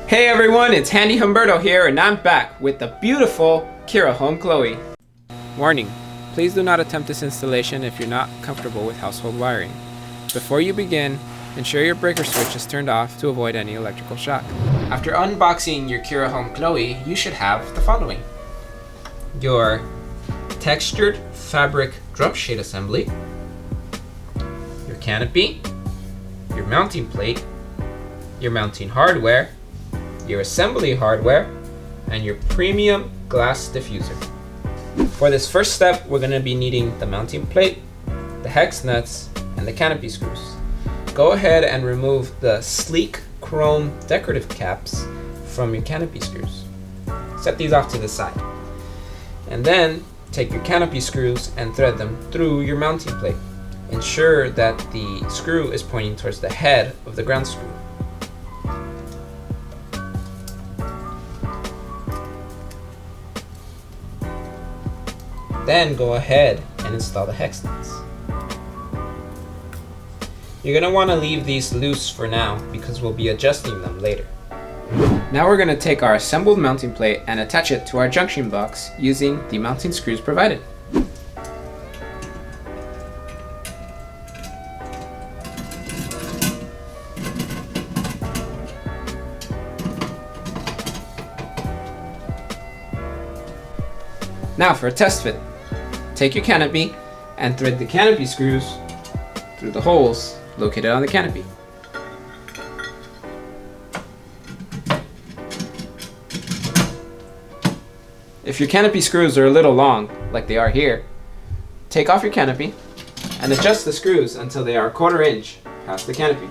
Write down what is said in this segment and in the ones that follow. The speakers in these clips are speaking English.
Hey everyone, it's Handy Humberto here, and I'm back with the beautiful Kira Home Chloe. Warning, please do not attempt this installation if you're not comfortable with household wiring. Before you begin, ensure your breaker switch is turned off to avoid any electrical shock. After unboxing your Kira Home Chloe, you should have the following: your textured fabric drum shade assembly, your canopy, your mounting plate, your mounting hardware, your assembly hardware, and your premium glass diffuser. For this first step, we're going to be needing the mounting plate, the hex nuts, and the canopy screws. Go ahead and remove the sleek chrome decorative caps from your canopy screws. Set these off to the side. And then take your canopy screws and thread them through your mounting plate. Ensure that the screw is pointing towards the head of the ground screw. Then go ahead and install the hex nuts. You're going to want to leave these loose for now because we'll be adjusting them later. Now we're going to take our assembled mounting plate and attach it to our junction box using the mounting screws provided. Now for a test fit. Take your canopy and thread the canopy screws through the holes located on the canopy. If your canopy screws are a little long, like they are here, take off your canopy and adjust the screws until they are 1/4 inch past the canopy.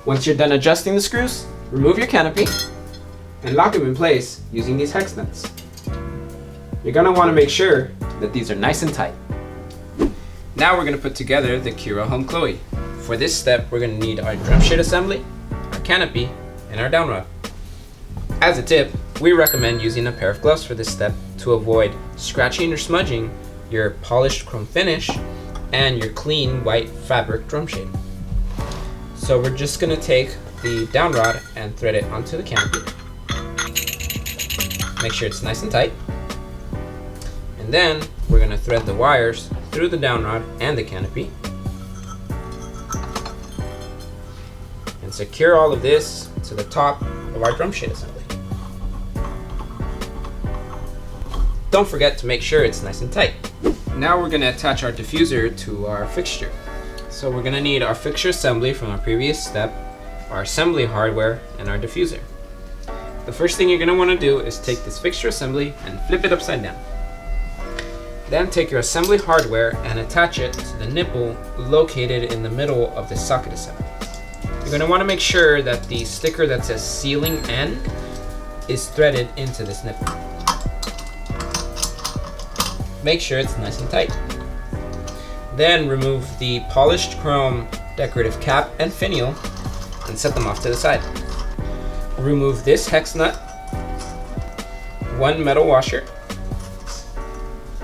Once you're done adjusting the screws, remove your canopy and lock them in place using these hex nuts. You're going to want to make sure that these are nice and tight. Now we're going to put together the Kira Home Chloe. For this step, we're going to need our drum shade assembly, our canopy, and our down rod. As a tip, we recommend using a pair of gloves for this step to avoid scratching or smudging your polished chrome finish and your clean white fabric drum shade. So we're just going to take the down rod and thread it onto the canopy. Make sure it's nice and tight. And then we're going to thread the wires through the down rod and the canopy. And secure all of this to the top of our drum shade assembly. Don't forget to make sure it's nice and tight. Now we're going to attach our diffuser to our fixture. So we're going to need our fixture assembly from our previous step, our assembly hardware, and our diffuser. The first thing you're going to want to do is take this fixture assembly and flip it upside down. Then take your assembly hardware and attach it to the nipple located in the middle of the socket assembly. You're going to want to make sure that the sticker that says sealing end is threaded into this nipple. Make sure it's nice and tight. Then remove the polished chrome decorative cap and finial and set them off to the side. Remove this hex nut, one metal washer,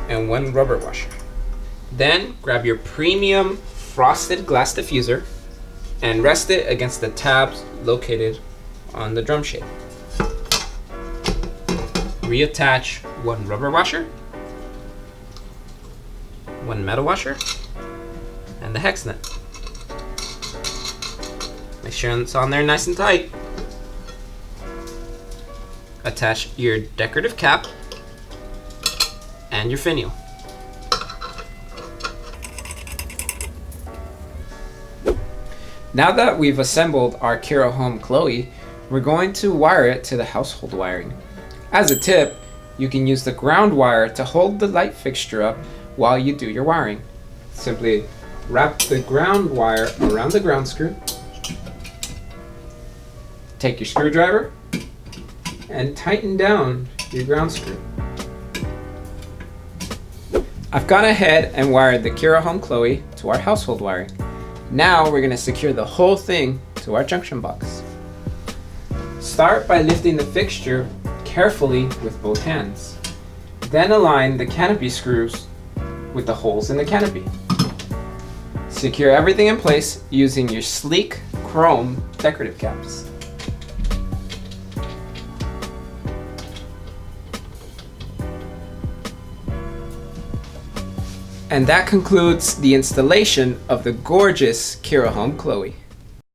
and one rubber washer. Then grab your premium frosted glass diffuser and rest it against the tabs located on the drum shade. Reattach one rubber washer, one metal washer, and the hex nut. Make sure it's on there nice and tight. Attach your decorative cap and your finial. Now that we've assembled our Kira Home Chloe, we're going to wire it to the household wiring. As a tip, you can use the ground wire to hold the light fixture up while you do your wiring. Simply wrap the ground wire around the ground screw, take your screwdriver, and tighten down your ground screw. I've gone ahead and wired the Kira Home Chloe to our household wiring. Now we're going to secure the whole thing to our junction box. Start by lifting the fixture carefully with both hands. Then align the canopy screws with the holes in the canopy. Secure everything in place using your sleek chrome decorative caps. And that concludes the installation of the gorgeous Kira Home Chloe.